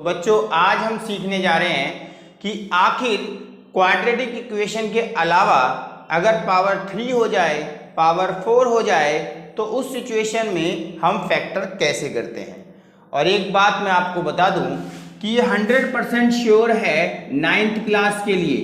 बच्चों आज हम सीखने जा रहे हैं कि आखिर क्वाड्रेटिक इक्वेशन के अलावा अगर पावर 3 हो जाए, पावर 4 हो जाए तो उस सिचुएशन में हम फैक्टर कैसे करते हैं। और एक बात मैं आपको बता दूं कि ये 100% श्योर है 9th क्लास के लिए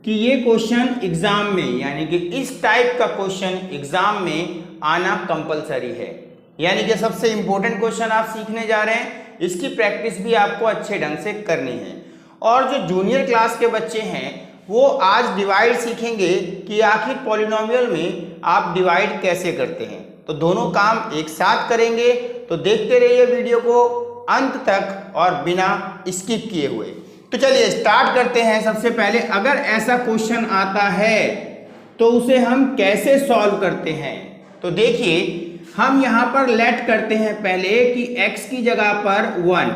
कि ये क्वेश्चन एग्जाम में यानी कि इस टाइप का क्वेश्चन एग्जाम में आना कंपलसरी है। यानी कि सबसे इंपॉर्टेंट क्वेश्चन आप सीखने जा रहे हैं, इसकी प्रैक्टिस भी आपको अच्छे ढंग से करनी है। और जो जूनियर क्लास के बच्चे हैं वो आज डिवाइड सीखेंगे कि आखिर पॉलिनोमियल में आप डिवाइड कैसे करते हैं। तो दोनों काम एक साथ करेंगे, तो देखते रहिए वीडियो को अंत तक और बिना स्किप किए हुए। तो चलिए स्टार्ट करते हैं। सबसे पहले अगर ऐसा क्वेश्चन आता है तो उसे हम कैसे सॉल्व करते हैं। तो देखिए हम यहाँ पर लेट करते हैं पहले कि x की जगह पर 1,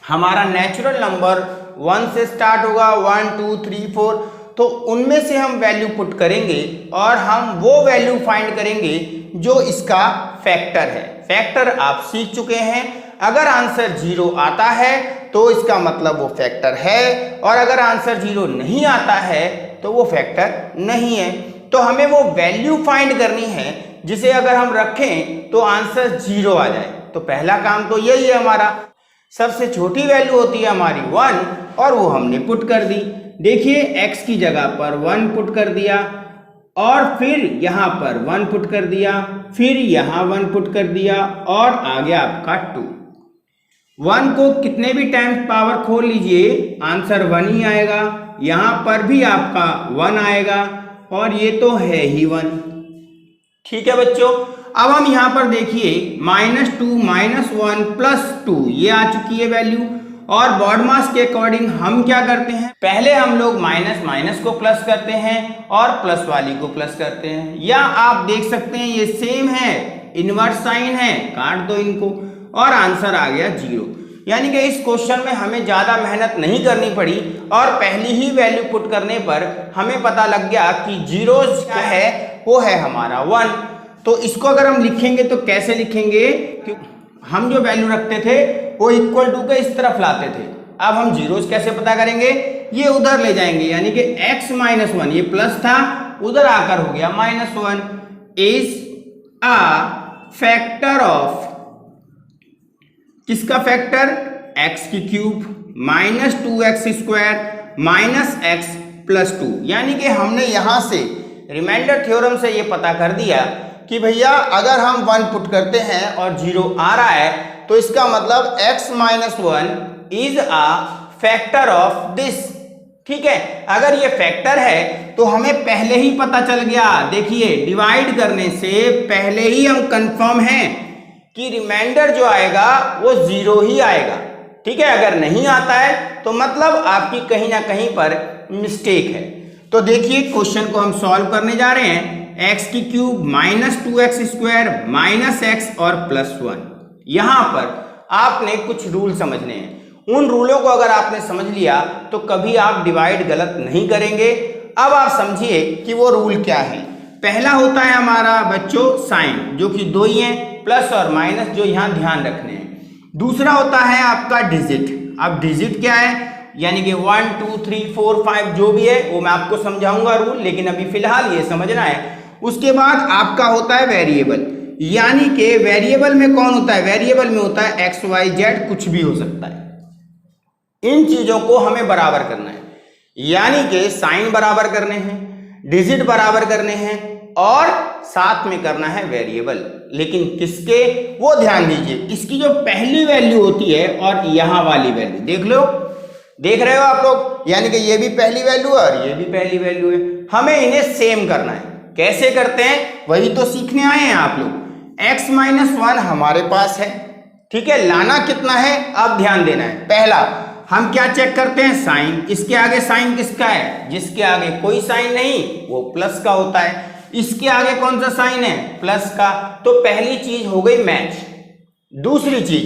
हमारा नेचुरल नंबर 1 से स्टार्ट होगा, 1 2 3 4, तो उनमें से हम वैल्यू पुट करेंगे और हम वो वैल्यू फाइंड करेंगे जो इसका फैक्टर है। फैक्टर आप सीख चुके हैं, अगर आंसर 0 आता है तो इसका मतलब वो फैक्टर है, और अगर आंसर 0 नहीं आता है तो वो फैक्टर नहीं है। तो हमें वो वैल्यू फाइंड करनी है जिसे अगर हम रखें तो आंसर 0 आ जाए। तो पहला काम तो यही है हमारा। सबसे छोटी वैल्यू होती है हमारी 1 और वो हमने पुट कर दी। देखिए x की जगह पर 1 पुट कर दिया और फिर यहाँ पर 1 पुट कर दिया, फिर यहाँ 1 पुट कर दिया और आ गया आपका 2। 1 को कितने भी टाइम्स पावर खोल लीजिए आंसर 1 ही आएगा। यहाँ पर भी आपका 1 आएगा और ये तो है ही 1। ठीक है बच्चों, अब हम यहाँ पर देखिए -2 -1 +2 ये आ चुकी है वैल्यू। और बॉडमास के अकॉर्डिंग हम क्या करते हैं, पहले हम लोग माइनस को प्लस करते हैं और प्लस वाली को प्लस करते हैं। या आप देख सकते हैं ये सेम है, इनवर्स साइन है, काट दो इनको और आंसर आ गया 0। यानी कि इस क्वेश्चन में हमें ज्यादा मेहनत नहीं करनी पड़ी और पहली ही वैल्यू पुट करने पर हमें पता लग गया कि 0 क्या है, वो है हमारा 1। तो इसको अगर हम लिखेंगे तो कैसे लिखेंगे, हम जो वैल्यू रखते थे वो इक्वल टू के इस तरफ लाते थे। अब हम जीरोस कैसे पता करेंगे, ये उधर ले जाएंगे, यानी कि x - 1 ये प्लस था, उधर आकर हो गया -1 इज अ फैक्टर ऑफ, किसका फैक्टर, x की क्यूब -2x² -x + 2। यानी कि हमने यहां से रिमाइंडर थ्योरम से ये पता कर दिया कि भैया अगर हम 1 पुट करते हैं और 0 आ रहा है तो इसका मतलब x - 1 is a factor of this. ठीक है, अगर ये फैक्टर है तो हमें पहले ही पता चल गया। देखिए डिवाइड करने से पहले ही हम कंफर्म हैं कि रिमाइंडर जो आएगा वो 0 ही आएगा। ठीक है, अगर नहीं आता है तो मतलब आपकी कहीं ना कहीं पर मिस्टेक है। तो देखिए क्वेश्चन को हम सॉल्व करने जा रहे हैं। x की क्यूब -2x² -x और +1। यहां पर आपने कुछ रूल समझने हैं। उन रूलों को अगर आपने समझ लिया तो कभी आप डिवाइड गलत नहीं करेंगे। अब आप समझिए कि वो रूल क्या है। पहला होता है हमारा बच्चों साइन, जो कि 2 ही है, प्लस और माइनस जो यहां ध्यान रखने हैं। दूसरा होता है आपका डिजिट। अब डिजिट क्या है, यानी कि 1 2 3 4 5 जो भी है वो मैं आपको समझाऊंगा रूल, लेकिन अभी फिलहाल ये समझना है। उसके बाद आपका होता है वेरिएबल, यानी कि वेरिएबल में कौन होता है, वेरिएबल में होता है x y z, कुछ भी हो सकता है। इन चीजों को हमें बराबर करना है, यानी कि साइन बराबर करने हैं, डिजिट बराबर करने हैं और साथ में करना है वेरिएबल। लेकिन किसके, वो ध्यान दीजिए, इसकी जो पहली वैल्यू होती है और यहां वाली वैल्यू देख लो, देख रहे हो आप लोग, यानी कि ये भी पहली वैल्यू है और ये भी पहली वैल्यू है। हमें इन्हें सेम करना है। कैसे करते हैं वही तो सीखने आए हैं आप लोग। x - 1 हमारे पास है, ठीक है, लाना कितना है अब ध्यान देना है। पहला हम क्या चेक करते हैं, साइन। इसके आगे साइन किसका है, जिसके आगे कोई साइन नहीं वो प्लस का होता है। इसके आगे कौन सा साइन है, प्लस का। तो पहली चीज हो गई मैच। दूसरी चीज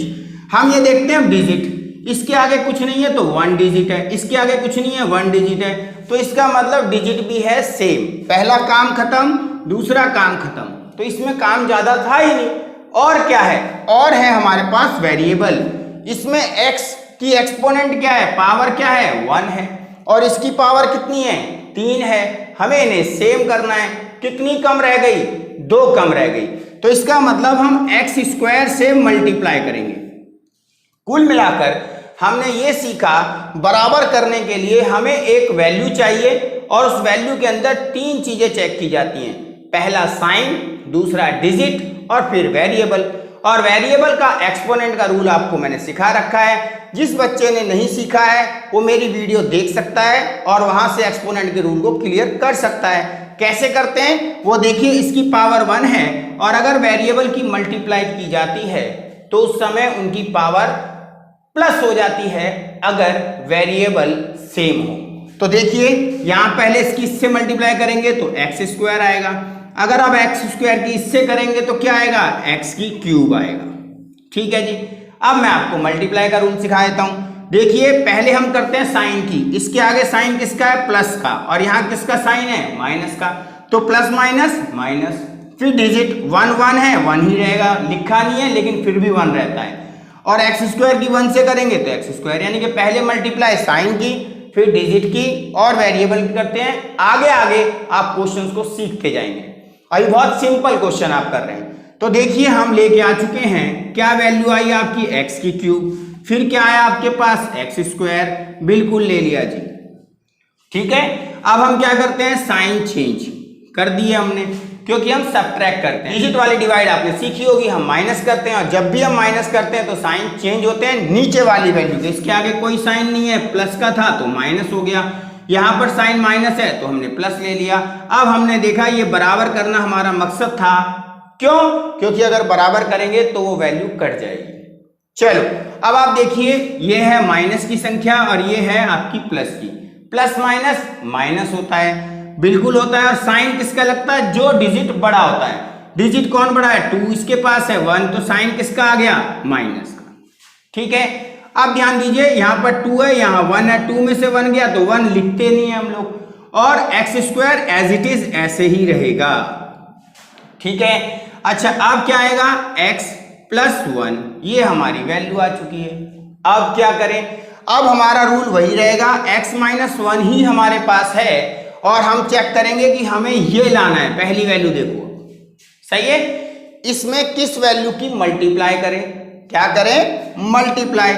हम ये देखते हैं डिजिट, इसके आगे कुछ नहीं है तो 1 डिजिट है, इसके आगे कुछ नहीं है 1 डिजिट है, तो इसका मतलब डिजिट भी है सेम। पहला काम खत्म, दूसरा काम खत्म, तो इसमें काम ज्यादा था ही नहीं। और क्या है, और है हमारे पास वेरिएबल। इसमें x की एक्सपोनेंट क्या है, पावर क्या है, 1 है, और इसकी पावर कितनी है, 3 है। हमें इन्हें सेम करना है, कितनी कम रह गई, 2 कम रह गई, तो इसका मतलब हम एक्स स्क्वायर से मल्टीप्लाई करेंगे। कुल मिलाकर हमने ये सीखा, बराबर करने के लिए हमें एक वैल्यू चाहिए और उस वैल्यू के अंदर 3 चीजें चेक की जाती हैं, पहला साइन, दूसरा डिजिट और फिर वेरिएबल। और वेरिएबल का एक्सपोनेंट का रूल आपको मैंने सिखा रखा है, जिस बच्चे ने नहीं सीखा है वो मेरी वीडियो देख सकता है और वहां से एक्सपोनेंट के रूल को क्लियर कर सकता है। कैसे करते हैं वो देखिए, इसकी पावर 1 है और अगर वेरिएबल की मल्टीप्लाई की जाती है तो उस समय उनकी पावर प्लस हो जाती है अगर वेरिएबल सेम हो। तो देखिए यहां पहले इसकी इससे मल्टीप्लाई करेंगे तो एक्स स्क्वायर आएगा, अगर अब एक्स स्क्वायर की इससे करेंगे तो क्या आएगा, एक्स की क्यूब आएगा। ठीक है जी, अब मैं आपको मल्टीप्लाई का रूल सिखा देता हूं। देखिए पहले हम करते हैं साइन की, इसके आगे साइन किसका है, प्लस का, और यहाँ किसका साइन है, माइनस का, तो प्लस माइनस माइनस, फिर डिजिट 1 1 है, 1 ही रहेगा, लिखा नहीं है लेकिन फिर भी 1 रहता है, और एक्स स्क्वायर की 1 से करेंगे तो एक्स स्क्वायर, यानी कि पहले मल्टीप्लाई साइन की, फिर डिजिट की और वेरिएबल की करते हैं। आगे आगे आप क्वेश्चंस को सीखते जाएंगे, अभी बहुत सिंपल क्वेश्चन आप कर रहे हैं। तो देखिए हम लेके आ चुके हैं, क्या वैल्यू आई आपकी, एक्स की क्यूब, फिर क्या आया आपके पास, एक्स स्क्वायर, बिल्कुल ले लिया जी। ठीक है, अब हम क्या करते हैं, साइन चेंज कर दिए हमने, क्योंकि हम सबट्रैक्ट करते हैं। डिजिट वाली डिवाइड आपने सीखी होगी, हम माइनस करते हैं, और जब भी हम माइनस करते हैं तो साइन चेंज होते हैं नीचे वाली वैल्यू के। इसके आगे कोई साइन नहीं है, प्लस का था तो माइनस हो गया, यहां पर साइन माइनस है तो हमने प्लस ले लिया। अब हमने देखा ये बराबर करना हमारा मकसद था, क्यों, क्योंकि अगर बराबर करेंगे तो वो वैल्यू कट जाएगी। चलो अब आप देखिए, ये है माइनस की संख्या और ये है आपकी प्लस की, प्लस माइनस माइनस होता है, बिल्कुल होता है। और साइन किसका लगता है, जो डिजिट बड़ा होता है। डिजिट कौन बड़ा है, 2 इसके पास है, 1, तो साइन किसका आ गया, माइनस का। ठीक है, अब ध्यान दीजिए यहाँ पर 2 है, यहाँ 1 है, 2 में से 1 गया तो 1 लिखते नहीं है हम लोग, और x square as it is ऐसे ही रहेगा। ठीक है, अच्छा अब क्या आएगा, x प्लस 1, ये हमारी वैल्यू आ चुकी है। अब क्या करें, अब हमारा रूल वही रहेगा, x माइनस 1 ही हमारे पास है और हम चेक करेंगे कि हमें ये लाना है। पहली वैल्यू देखो, सही है, इसमें किस वैल्यू की मल्टीप्लाई करें, क्या करें, मल्टीप्लाई,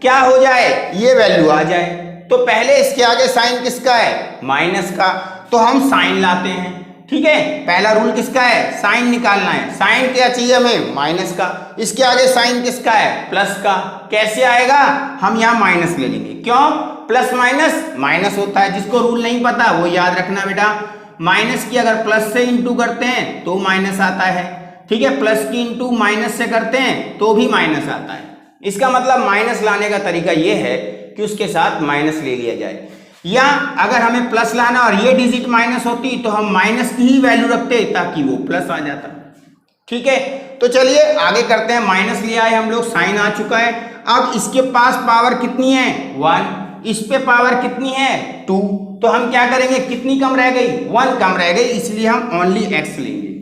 क्या हो जाए, ये वैल्यू आ जाए। तो पहले इसके आगे साइन किसका है, माइनस का, तो हम साइन लाते हैं। ठीक है, पहला रूल किसका है, साइन निकालना है, साइन क्या चाहिए हमें, माइनस का, इसके आगे साइन किसका है, प्लस का। कैसे आएगा, हम यहाँ माइनस ले लेंगे, क्यों, प्लस माइनस माइनस होता है, जिसको रूल नहीं पता वो याद रखना बेटा, माइनस की अगर प्लस से इंटू करते हैं तो माइनस आता है। ठीक है, प्लस की इंटू माइनस से करते हैं तो भी माइनस आता है। इसका मतलब माइनस लाने का तरीका ये है कि उसके साथ माइनस ले लिया जाए, या अगर हमें प्लस लाना और ये डिजिट माइनस होती तो हम माइनस की ही वैल्यू रखते ताकि वो प्लस आ जाता। ठीक है, तो चलिए आगे करते हैं, माइनस लिया है हम लोग, साइन आ चुका है। अब इसके पास पावर कितनी है, 1, इस पे पावर कितनी है, 2, तो हम क्या करेंगे, कितनी कम रह गई, 1 कम रह गई, इसलिए हम ओनली x लेंगे।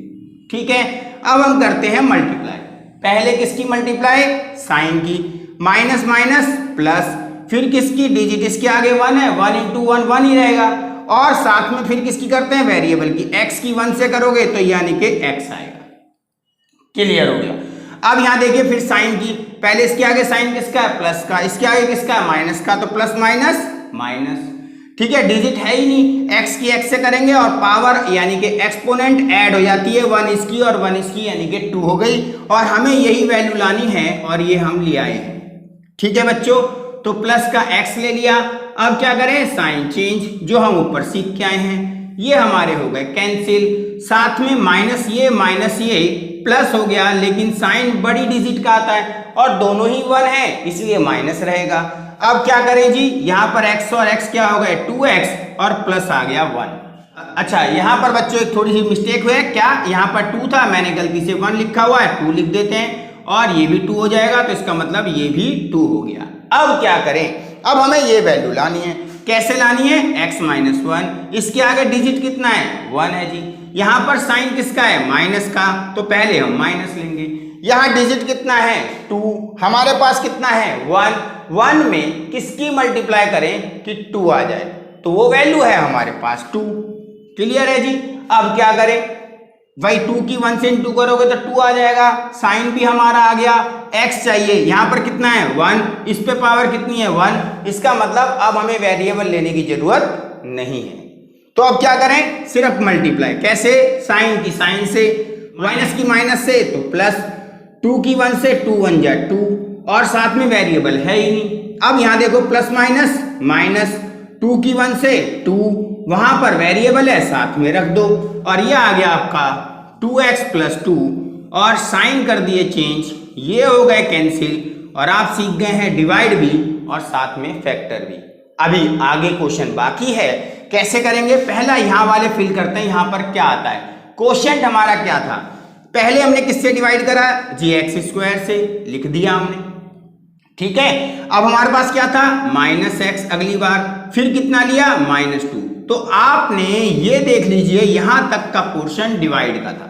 ठीक है, अब हम करते हैं मल्टीप्लाई, पहले किसकी मल्टीप्लाई, साइन की, माइनस माइनस प्लस, फिर किसकी, डिजिट इसके आगे 1 है, 1 इंटू 1 1 ही रहेगा, और साथ में फिर किसकी करते हैं, वेरिएबल की, x की 1 से करोगे तो यानी कि x आएगा। क्लियर हो गया। अब यहां देखिए फिर साइन की, पहले इसके आगे साइन किसका है, प्लस का, इसके आगे किसका है, माइनस का, तो प्लस माइनस माइनस। ठीक है, डिजिट है ही नहीं, x की x से करेंगे और पावर यानी कि एक्सपोनेंट ऐड हो जाती है, 1 इसकी और 1 इसकी, यानी कि 2 हो गई, और हमें यही वैल्यू लानी है और ये हम ले आए हैं। ठीक है बच्चों, तो प्लस का x ले लिया। अब क्या करें, साइन चेंज, जो हम ऊपर सीख के आए हैं, ये हमारे हो गए कैंसिल, साथ में माइनस ये प्लस हो गया, लेकिन साइन बड़ी डिजिट का आता है और दोनों ही 1 है इसलिए माइनस रहेगा। अब क्या करें जी, यहाँ पर x और x क्या हो गए, 2x और प्लस आ गया 1। अच्छा यहाँ पर बच्चों एक थोड़ी सी मिस्टेक हुई है, क्या यहाँ पर 2 था, मैंने गलती से 1 लिखा हुआ है, 2 लिख देते हैं और ये भी 2 हो जाएगा, तो इसका मतलब ये भी 2 हो गया। अब क्या करें, अब हमें ये वैल्यू लानी है, कैसे लानी है, x माइनस 1, इसके आगे डिजिट कितना है, 1 है जी, यहाँ पर साइन किसका है, माइनस का, तो पहले हम माइनस लेंगे। यहाँ डिजिट कितना है, 2, हमारे पास कितना है, 1, 1 में किसकी मल्टीप्लाई करें कि 2 आ जाए, तो वो वैल्यू है हमारे पास 2। क्लियर है जी। अब क्या करें भाई, 2 की 1 से इंटू करोगे तो 2 आ जाएगा, साइन भी हमारा आ गया, x चाहिए, यहाँ पर कितना है 1, इस पे पावर कितनी है 1, इसका मतलब अब हमें वेरिएबल लेने की जरूरत नहीं है। तो अब क्या करें, सिर्फ मल्टीप्लाई, कैसे, साइन की साइन से, माइनस की माइनस से, तो प्लस, 2 की 1 से 2 1 जा 2, और साथ में वेरिएबल है ही नहीं। अब यहाँ देखो प्लस माइनस माइनस, 2 की 1 से 2, वहां पर वेरिएबल है साथ में रख दो, और ये आ गया आपका 2x + 2, और साइन कर दिए चेंज, ये हो गए कैंसिल, और आप सीख गए हैं डिवाइड भी और साथ में फैक्टर भी। अभी आगे क्वेश्चन बाकी है, कैसे करेंगे, पहला यहाँ वाले फिल करते हैं। यहाँ पर क्या आता है, क्वोशिएंट हमारा क्या था, पहले हमने किससे डिवाइड करा, x² से लिख दिया हमने, ठीक है। अब हमारे पास क्या था, -x, अगली बार फिर कितना लिया, -2, तो आपने ये देख लीजिए यहां तक का पोर्शन डिवाइड का था,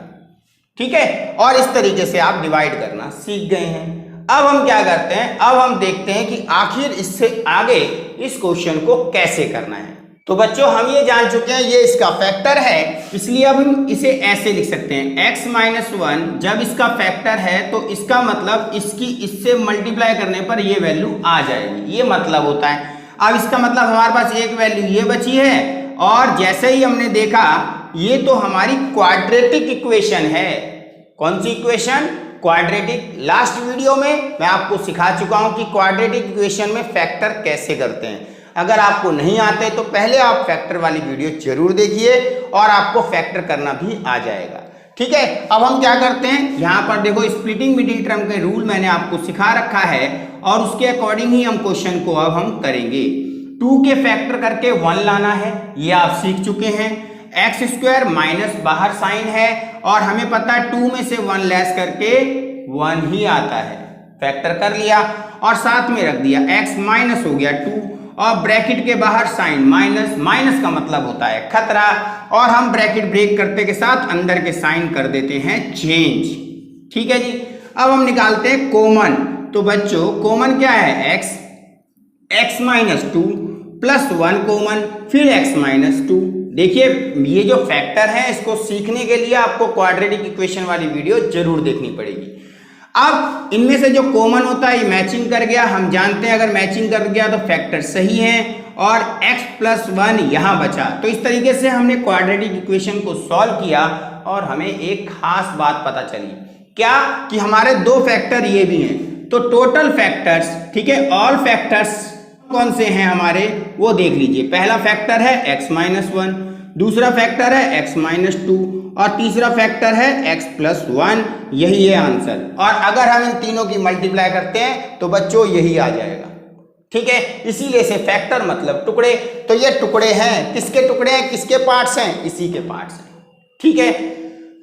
ठीक है, और इस तरीके से आप डिवाइड करना सीख गए हैं। अब हम क्या करते हैं, अब हम देखते हैं कि आखिर इससे आगे इस क्वेश्चन को कैसे करना है। तो बच्चों हम ये जान चुके हैं ये इसका फैक्टर है, इसलिए अब हम इसे ऐसे लिख सकते हैं, x - 1 जब इसका फैक्टर है तो इसका मतलब इसकी इससे मल्टीप्लाई करने पर ये वैल्यू आ जाएगी, ये मतलब होता है। अब इसका मतलब हमारे पास एक वैल्यू ये बची है, और जैसे ही हमने देखा ये तो हमारी क्वाड्रेटिक इक्वेशन है। कौन सी इक्वेशन, क्वाड्रेटिक। लास्ट वीडियो में मैं आपको सिखा चुका हूं कि क्वाड्रेटिक इक्वेशन में फैक्टर कैसे करते हैं। अगर आपको नहीं आते तो पहले आप फैक्टर वाली वीडियो जरूर देखिए और आपको फैक्टर करना भी आ जाएगा, ठीक है। अब हम क्या करते हैं, यहाँ पर देखो स्प्लिटिंग मिडिल टर्म के रूल मैंने आपको सिखा रखा है, और उसके अकॉर्डिंग ही हम क्वेश्चन को अब हम करेंगे। 2 के फैक्टर करके 1 लाना है, ये आप सीख चुके हैं। x² माइनस बाहर साइन है, और हमें पता है 2 में से 1 लेस करके 1 ही आता है, फैक्टर कर लिया और साथ में रख दिया, x माइनस हो गया 2, और ब्रैकेट के बाहर साइन माइनस, माइनस का मतलब होता है खतरा, और हम ब्रैकेट ब्रेक करते के साथ अंदर के साइन कर देते हैं चेंज, ठीक है जी। अब हम निकालते हैं कॉमन, तो बच्चों कॉमन क्या है, x - 2 + 1 कॉमन, फिर x - 2। देखिए ये जो फैक्टर है इसको सीखने के लिए आपको क्वाड्रेटिक इक्वेशन वाली वीडियो जरूर देखनी पड़ेगी। अब इनमें से जो कॉमन होता है ये मैचिंग कर गया, हम जानते हैं अगर मैचिंग कर गया तो फैक्टर सही है, और x + 1 यहाँ बचा। तो इस तरीके से हमने क्वाड्रेटिक इक्वेशन को सॉल्व किया, और हमें एक खास बात पता चली, क्या कि हमारे 2 फैक्टर ये भी हैं, तो टोटल फैक्टर्स, ठीक है, ऑल फैक्टर्स कौन से हैं हमारे वो देख लीजिए। पहला फैक्टर है x - 1, दूसरा फैक्टर है x - 2, और तीसरा फैक्टर है x + 1, यही है आंसर। और अगर हम इन तीनों की मल्टीप्लाई करते हैं तो बच्चों यही आ जाएगा, ठीक है। इसीलिए से फैक्टर मतलब टुकड़े, तो ये टुकड़े हैं, किसके टुकड़े हैं, किसके पार्ट्स हैं, इसी के पार्ट्स हैं, ठीक है।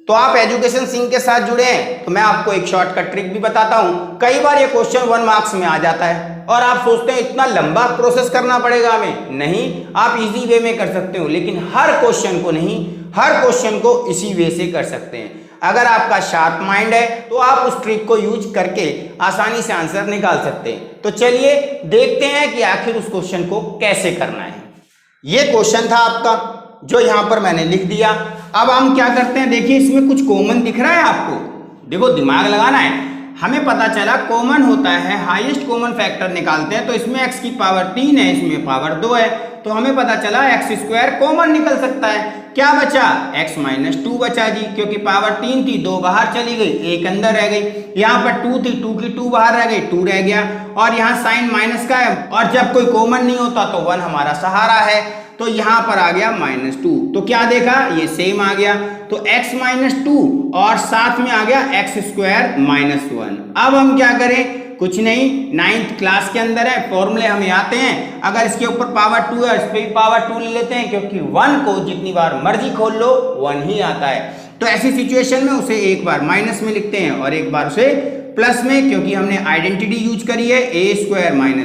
तो आप एजुकेशन सिंह के साथ जुड़े हैं तो मैं आपको एक शॉर्टकट ट्रिक भी बताता हूं। कई बार ये क्वेश्चन 1 मार्क्स में आ जाता है और आप सोचते हैं इतना लंबा प्रोसेस करना पड़ेगा हमें, नहीं, आप इजी वे में कर सकते हो, लेकिन हर क्वेश्चन को नहीं, हर क्वेश्चन को इसी वे से कर सकते हैं। अगर आपका शार्प माइंड है तो आप उस ट्रिक को यूज करके आसानी से आंसर निकाल सकते हैं। तो चलिए देखते हैं कि आखिर उस क्वेश्चन को कैसे करना है। ये क्वेश्चन था आपका जो यहां पर मैंने लिख दिया। अब हम क्या करते हैं, देखिए इसमें कुछ कॉमन दिख रहा है आपको, देखो दिमाग लगाना है। हमें पता चला कॉमन होता है, हाईएस्ट कॉमन फैक्टर निकालते हैं, तो इसमें x की पावर 3 है, इसमें पावर 2 है, तो हमें पता चला x² कॉमन निकल सकता है। क्या बचा, x - 2 बचा जी, क्योंकि पावर 3 थी, 2 बाहर चली गई, 1 अंदर रह गई। यहाँ पर 2 थी, 2 की 2 बाहर रह गई, 2 रह गया, और यहाँ साइन माइनस का है, और जब कोई कॉमन नहीं होता तो 1 हमारा सहारा है, तो यहाँ पर आ गया -2। तो क्या देखा, ये सेम आ गया, तो x - 2 और साथ में आ गया x² - 1। अब हम क्या करें, कुछ नहीं, 9th क्लास के अंदर है, फॉर्मूले हमें आते हैं। अगर इसके ऊपर पावर 2 है, इस पे भी पावर 2 ले लेते हैं, क्योंकि 1 को जितनी बार मर्जी खोल लो 1 ही आता है। तो ऐसी सिचुएशन में उसे एक बार माइनस में लिखते हैं और एक बार उसे प्लस में, क्योंकि हमने आइडेंटिटी यूज करी है a²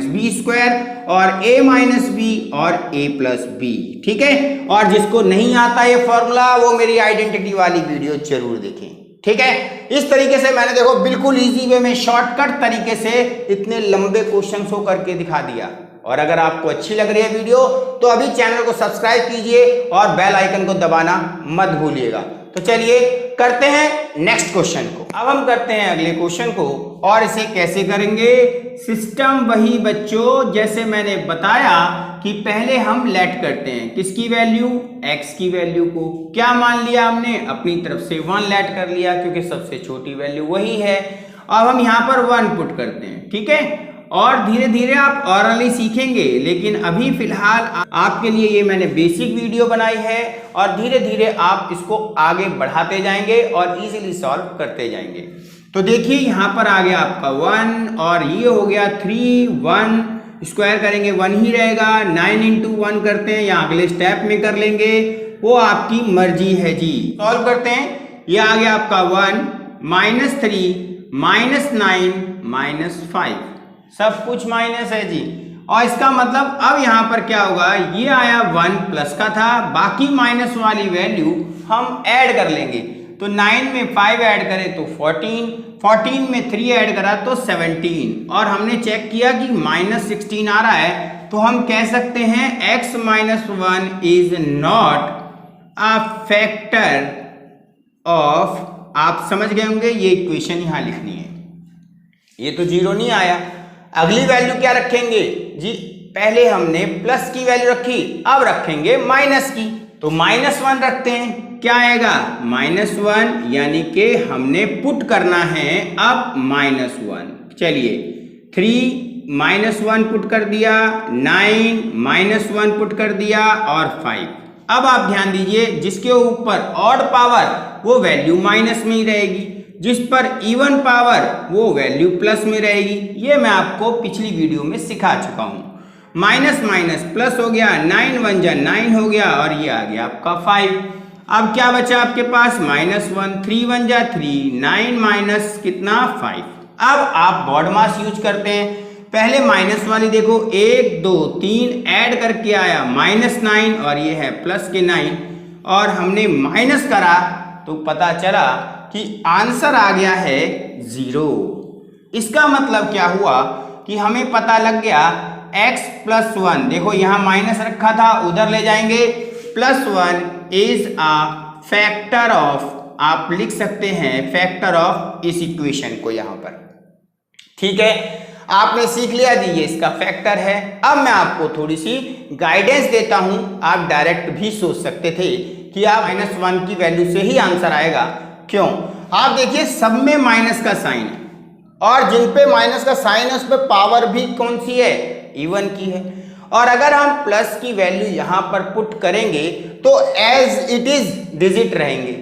- b², और a माइनस बी और a प्लस बी, ठीक है। और जिसको नहीं आता ये फॉर्मूला वो मेरी आइडेंटिटी वाली वीडियो जरूर देखें, ठीक है। इस तरीके से मैंने देखो बिल्कुल इजी वे में शॉर्टकट तरीके से इतने लंबे क्वेश्चन को करके दिखा दिया। और अगर आपको अच्छी लग रही है वीडियो तो अभी चैनल को सब्सक्राइब कीजिए और बेल आइकन को दबाना मत भूलिएगा। तो चलिए करते हैं नेक्स्ट क्वेश्चन को। अब हम करते हैं अगले क्वेश्चन को, और इसे कैसे करेंगे। सिस्टम वही बच्चों जैसे मैंने बताया कि पहले हम लेट करते हैं किसकी वैल्यू, x की वैल्यू को। क्या मान लिया हमने, अपनी तरफ से 1 लेट कर लिया क्योंकि सबसे छोटी वैल्यू वही है। अब हम यहाँ पर 1 पुट करते हैं, ठीक है। और धीरे धीरे आप ऑरली सीखेंगे, लेकिन अभी फिलहाल आपके लिए ये मैंने बेसिक वीडियो बनाई है और धीरे धीरे आप इसको आगे बढ़ाते जाएंगे और इजीली सॉल्व करते जाएंगे। तो देखिए यहाँ पर आ गया आपका 1 और ये हो गया 3, 1 स्क्वायर करेंगे 1 ही रहेगा। 9 इंटू 1 करते हैं या अगले स्टेप में कर लेंगे, वो आपकी मर्जी है जी। सॉल्व करते हैं, ये आ गया आपका 1 -3 -9 -5, सब कुछ माइनस है जी। और इसका मतलब अब यहाँ पर क्या होगा, ये आया 1 प्लस का था, बाकी माइनस वाली वैल्यू हम ऐड कर लेंगे। तो 9 में 5 ऐड करें तो 14, 14 में 3 ऐड करा तो 17, और हमने चेक किया कि -16 आ रहा है। तो हम कह सकते हैं x - 1 is not a factor of, आप समझ गए होंगे ये इक्वेशन यहाँ लिखनी है। ये तो 0 नहीं आया, अगली वैल्यू क्या रखेंगे जी, पहले हमने प्लस की वैल्यू रखी, अब रखेंगे माइनस की। तो -1 रखते हैं, क्या आएगा -1, यानी कि हमने पुट करना है अब -1। चलिए 3 -1 पुट कर दिया, 9 -1 पुट कर दिया और 5। अब आप ध्यान दीजिए, जिसके ऊपर ऑड पावर वो वैल्यू माइनस में ही रहेगी, जिस पर इवन पावर वो वैल्यू प्लस में रहेगी। ये मैं आपको पिछली वीडियो में सिखा चुका हूं। माइनस माइनस प्लस हो गया, 9 1 जा 9 हो गया और ये आ गया आपका 5। अब क्या बचा आपके पास, -1, 3 1 जा 3, 9 माइनस कितना 5। अब आप बॉड मास यूज करते हैं, पहले माइनस वाली देखो 1 2 3 ऐड करके आया -9 और ये है प्लस के 9, और हमने माइनस करा तो पता चला कि आंसर आ गया है 0। इसका मतलब क्या हुआ कि हमें पता लग गया x + 1, देखो यहाँ माइनस रखा था उधर ले जाएंगे, +1 इज अ फैक्टर ऑफ, आप लिख सकते हैं फैक्टर ऑफ इस इक्वेशन को यहाँ पर, ठीक है। आपने सीख लिया जी ये इसका फैक्टर है। अब मैं आपको थोड़ी सी गाइडेंस देता हूं, आप डायरेक्ट भी सोच सकते थे कि आप -1 की वैल्यू से ही आंसर आएगा। क्यों, आप देखिए सब में माइनस का साइन है, और जिन पे माइनस का साइन है उस पे पावर भी कौन सी है, इवन की है। और अगर हम प्लस की वैल्यू यहां पर पुट करेंगे तो एज इट इज डिजिट रहेंगे,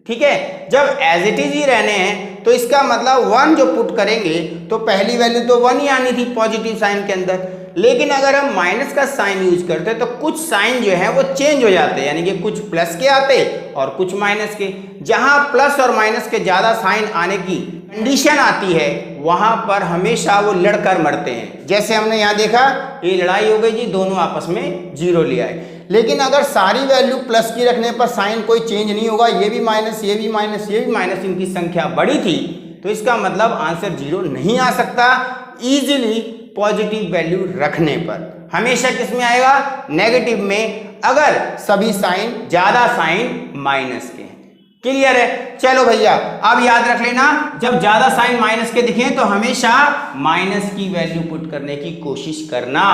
ठीक है। जब एज इट इज ही रहने हैं तो इसका मतलब 1 जो पुट करेंगे तो पहली वैल्यू तो 1 ही आनी थी पॉजिटिव साइन के अंदर, लेकिन अगर हम माइनस का साइन यूज करते तो कुछ साइन जो है वो चेंज हो जाते हैं, यानी कि कुछ प्लस के आते और कुछ माइनस के। जहां प्लस और माइनस के ज्यादा साइन आने की कंडीशन आती है वहां पर हमेशा वो लड़कर मरते हैं। जैसे हमने यहाँ देखा, ये लड़ाई हो गई जी, दोनों आपस में 0 ले आए। लेकिन अगर सारी वैल्यू प्लस की रखने पर साइन कोई चेंज नहीं होगा, ये भी माइनस ये भी माइनस ये भी माइनस, इनकी संख्या बड़ी थी, तो इसका मतलब आंसर 0 नहीं आ सकता इजीली पॉजिटिव वैल्यू रखने पर। हमेशा किस में आएगा, नेगेटिव में, अगर सभी साइन ज्यादा साइन माइनस के। क्लियर है, चलो भैया अब याद रख लेना, जब ज्यादा साइन माइनस के दिखे तो हमेशा माइनस की वैल्यू पुट करने की कोशिश करना,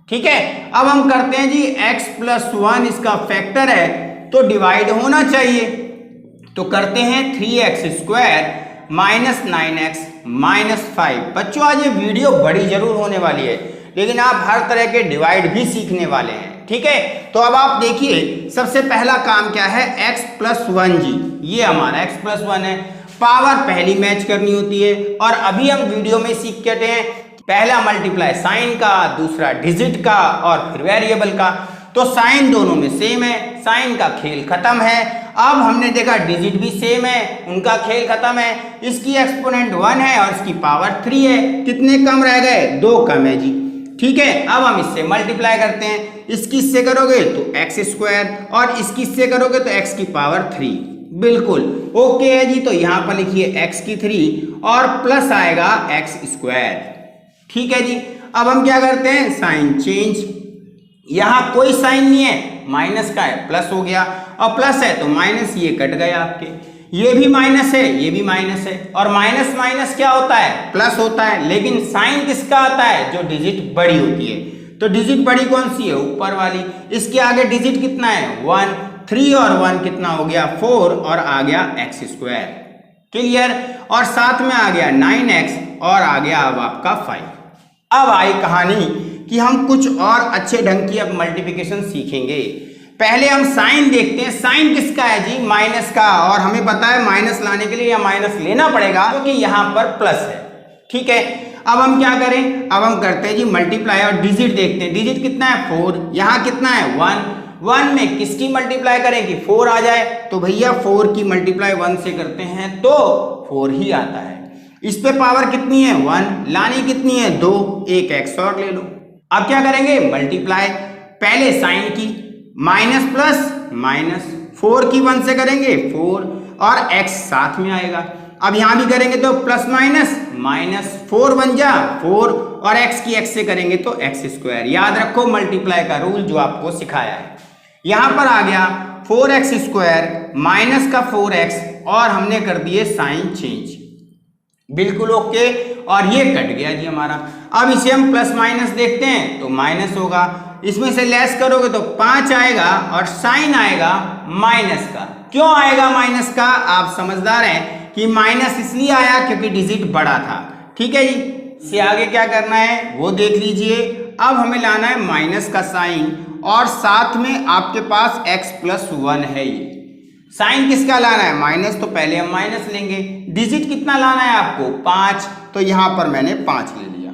ठीक है। अब हम करते हैं जी x + 1 इसका फैक्टर है तो डिवाइड होना चाहिए, तो करते हैं 3x² -9x -5। बच्चों आज ये वीडियो बड़ी जरूर होने वाली है, लेकिन आप हर तरह के डिवाइड भी सीखने वाले हैं, ठीक है। तो अब आप देखिए सबसे पहला काम क्या है, x + 1 जी, ये हमारा x + 1 है। पावर पहली मैच करनी होती है, और अभी हम वीडियो में सीख के हैं पहला मल्टीप्लाई साइन का, दूसरा डिजिट का और फिर वेरिएबल का। तो साइन दोनों में सेम है, साइन का खेल खत्म है। अब हमने देखा डिजिट भी सेम है, उनका खेल खत्म है। इसकी एक्सपोनेंट 1 है और इसकी पावर 3 है, कितने कम रह गए, 2 कम है जी। ठीक है, अब हम इससे मल्टीप्लाई करते हैं। इसकी इससे करोगे तो एक्स स्क्वायर और इसकी इससे करोगे तो एक्स की पावर 3। बिल्कुल ओके है जी। तो यहां पर लिखिए एक्स की 3 और प्लस आएगा एक्स स्क्वायर। ठीक है जी। अब हम क्या करते हैं, साइन चेंज। यहां कोई साइन नहीं है, माइनस का है, प्लस हो गया, और प्लस है तो माइनस, ये कट गए आपके, ये भी माइनस है, ये भी माइनस है, और माइनस माइनस क्या होता है, प्लस होता है। लेकिन साइन किसका आता है, जो डिजिट बड़ी होती है। तो डिजिट बड़ी कौन सी है, ऊपर वाली। इसके आगे डिजिट कितना है, 1, 3 और 1 कितना हो गया, 4, और आ गया एक्स स्क्वायर। क्लियर। और साथ में आ गया 9x और आ गया अब आपका 5। अब आई कहानी कि हम कुछ और अच्छे ढंग की अब मल्टीप्लिकेशन सीखेंगे। पहले हम साइन देखते हैं। साइन किसका है जी, माइनस का, और हमें पता है माइनस लाने के लिए या माइनस लेना पड़ेगा क्योंकि यहाँ पर प्लस है। ठीक है, अब हम क्या करें, अब हम करते हैं जी मल्टीप्लाई और डिजिट देखते हैं। डिजिट कितना है, 4, यहाँ कितना है 1। 1 में किसकी मल्टीप्लाई करें कि 4 आ जाए, तो भैया 4 की मल्टीप्लाई 1 से करते हैं तो 4 ही आता है। इस पे पावर कितनी है, 1, लानी कितनी है 2, एक एक्स और ले लो। अब क्या करेंगे, मल्टीप्लाई पहले साइन की, माइनस प्लस माइनस, 4 की 1 से करेंगे 4 और x साथ में आएगा। अब यहां भी करेंगे तो प्लस माइनस माइनस, 4 बन जा 4 और x की x से करेंगे तो एक्स स्क्वायर। याद रखो मल्टीप्लाई का रूल जो आपको सिखाया है। यहां पर आ गया 4x स्क्वायर माइनस का 4x और हमने कर दिए साइन चेंज। बिल्कुल ओके, और ये कट गया जी हमारा। अब इसे हम प्लस माइनस देखते हैं तो माइनस होगा, इसमें से लेस करोगे तो 5 आएगा और साइन आएगा माइनस का। क्यों आएगा माइनस का, आप समझदार हैं कि माइनस इसलिए आया क्योंकि डिजिट बड़ा था। ठीक है जी, इससे आगे क्या करना है वो देख लीजिए। अब हमें लाना है माइनस का साइन और साथ में आपके पास x+1 है। ये साइन किसका लाना है, माइनस, तो पहले हम माइनस लेंगे। डिजिट कितना लाना है आपको, 5, तो यहां पर मैंने 5 ले लिया।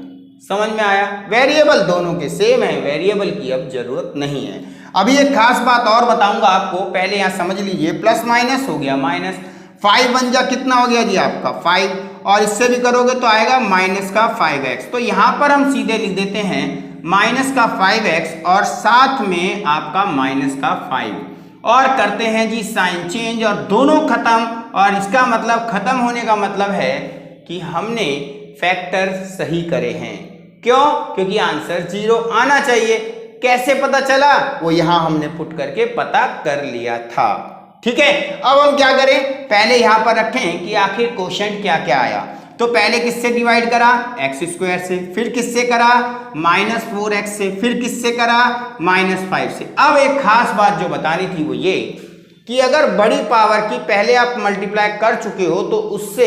समझ में आया। वेरिएबल दोनों के सेम है, वेरिएबल की अब जरूरत नहीं है। अभी एक खास बात और बताऊंगा आपको, पहले यहां समझ लीजिए। प्लस माइनस हो गया माइनस, 5 बन जा कितना हो गया जी आपका 5, और इससे भी करोगे तो आएगा माइनस का 5x। तो यहां पर हम सीधे लिख देते हैं माइनस का 5x और साथ में आपका माइनस का 5, और करते हैं जी साइन चेंज और दोनों खत्म। और इसका मतलब खत्म होने का मतलब है कि हमने फैक्टर सही करे हैं। क्यों, क्योंकि आंसर 0 आना चाहिए। कैसे पता चला, वो यहां हमने पुट करके पता कर लिया था। ठीक है, अब हम क्या करें, पहले यहां पर रखें कि आखिर क्वोशंट क्या क्या आया। तो पहले किससे डिवाइड करा, एक्स स्क्वायर से, फिर किससे करा, -4x से, फिर किससे करा, -5 से। अब एक खास बात जो बतानी थी वो ये कि अगर बड़ी पावर की पहले आप मल्टीप्लाई कर चुके हो तो उससे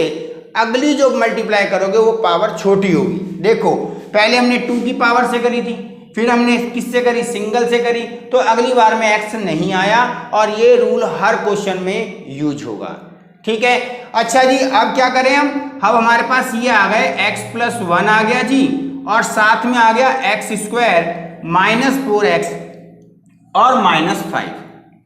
अगली जो मल्टीप्लाई करोगे वो पावर छोटी होगी। देखो पहले हमने 2 की पावर से करी थी, फिर हमने किससे करी, सिंगल से करी, तो अगली बार में x नहीं आया, और ये रूल हर क्वेश्चन में यूज होगा। ठीक है, अच्छा जी, अब क्या करें हम, अब हमारे पास ये आ गए x+1 आ गया जी, और साथ में आ गया x² -4x और -5।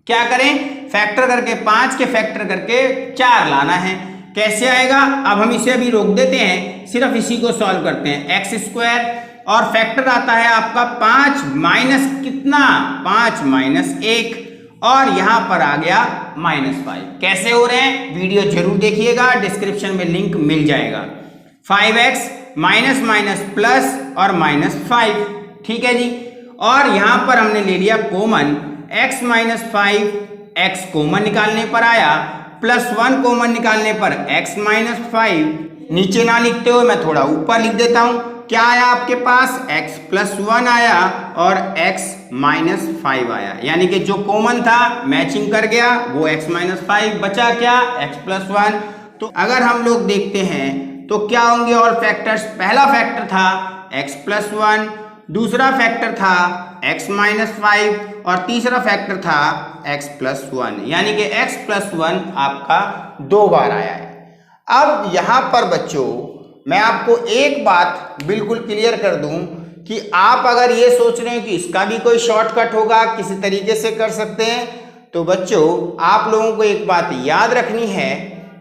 क्या करें, फैक्टर करके 5 के फैक्टर करके 4 लाना है। कैसे आएगा, अब हम इसे अभी रोक देते हैं, सिर्फ इसी को सॉल्व करते हैं। x² और फैक्टर आता है आपका 5 माइनस कितना, 5 -1, और यहां पर आ गया -5। कैसे हो रहे हैं, वीडियो जरूर देखिएगा, डिस्क्रिप्शन में लिंक मिल जाएगा। 5x माइनस माइनस प्लस और -5। ठीक है जी, और यहां पर हमने ले लिया कॉमन, x -5, x कॉमन निकालने पर आया, +1 कॉमन निकालने पर x -5। नीचे ना लिखते हुए मैं थोड़ा ऊपर लिख देता हूं, क्या आया आपके पास, x+1 आया और x -5 आया, यानी कि जो कॉमन था मैचिंग कर गया, वो x -5 बचा क्या, x+1। तो अगर हम लोग देखते हैं तो क्या होंगे और फैक्टर्स, पहला फैक्टर था x+1, दूसरा फैक्टर था x -5 और तीसरा फैक्टर था x+1, यानी कि x+1 आपका 2 बार आया है। अब यहां पर बच्चों मैं आपको एक बात बिल्कुल क्लियर कर दूं कि आप अगर ये सोच रहे हैं कि इसका भी कोई शॉर्टकट होगा, किसी तरीके से कर सकते हैं, तो बच्चों आप लोगों को एक बात याद रखनी है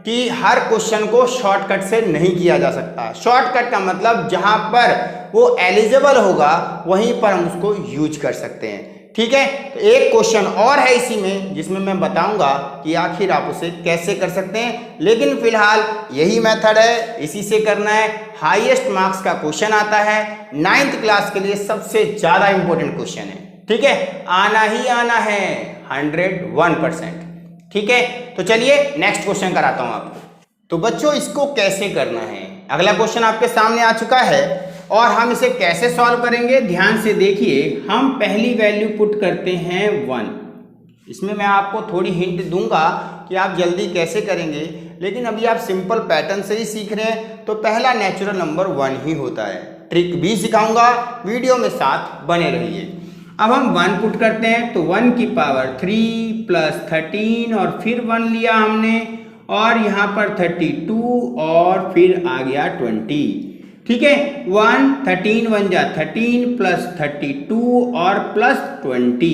कि हर क्वेश्चन को शॉर्टकट से नहीं किया जा सकता। शॉर्टकट का मतलब जहां पर वो एलिजिबल होगा वहीं पर हम उसको यूज कर सकते हैं। ठीक है, तो एक क्वेश्चन और है इसी में जिसमें मैं बताऊंगा कि आखिर आप उसे कैसे कर सकते हैं, लेकिन फिलहाल यही मेथड है, इसी से करना है। हाईएस्ट मार्क्स का क्वेश्चन आता है, 9th क्लास के लिए सबसे ज्यादा इंपॉर्टेंट क्वेश्चन है। ठीक है, आना ही आना है 101%। ठीक है, तो चलिए नेक्स्ट क्वेश्चन कराता हूं आपको। तो बच्चों इसको कैसे करना है, अगला क्वेश्चन आपके सामने आ चुका है और हम इसे कैसे सॉल्व करेंगे ध्यान से देखिए। हम पहली वैल्यू पुट करते हैं 1। इसमें मैं आपको थोड़ी हिंट दूंगा कि आप जल्दी कैसे करेंगे, लेकिन अभी आप सिंपल पैटर्न से ही सीख रहे हैं तो पहला नेचुरल नंबर 1 ही होता है। ट्रिक भी सिखाऊंगा, वीडियो में साथ बने रहिए। अब हम 1 पुट करते हैं तो 1 की पावर 3 प्लस 13 और फिर 1 लिया हमने और यहाँ पर 32 और फिर आ गया 20। ठीक है, 1 13 1 जा 13 प्लस 32 और प्लस 20।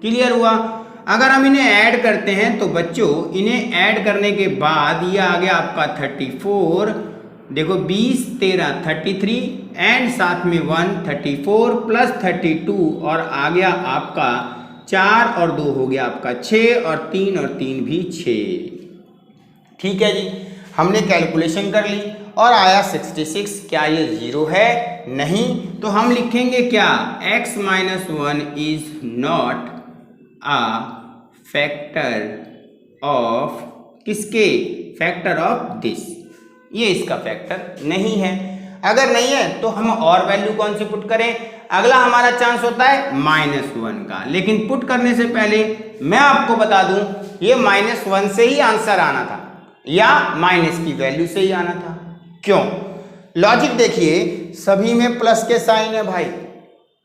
क्लियर हुआ। अगर हम इन्हें ऐड करते हैं तो बच्चों इन्हें ऐड करने के बाद ये आ गया आपका 34। देखो 20 13 33 एंड साथ में 1 34 प्लस 32 और आ गया आपका 4 और 2 हो गया आपका 6 और 3 भी 6। ठीक है जी, हमने कैलकुलेशन कर ली और आया 66। क्या ये 0 है? नहीं, तो हम लिखेंगे क्या, x minus 1 is not a factor of किसके, फैक्टर ऑफ दिस, ये इसका फैक्टर नहीं है। अगर नहीं है तो हम और वैल्यू कौन सी पुट करें, अगला हमारा चांस होता है -1 का। लेकिन पुट करने से पहले मैं आपको बता दूं ये -1 से ही आंसर आना था या माइनस की वैल्यू से ही आना था। क्यों? लॉजिक देखिए, सभी में प्लस के साइन है भाई,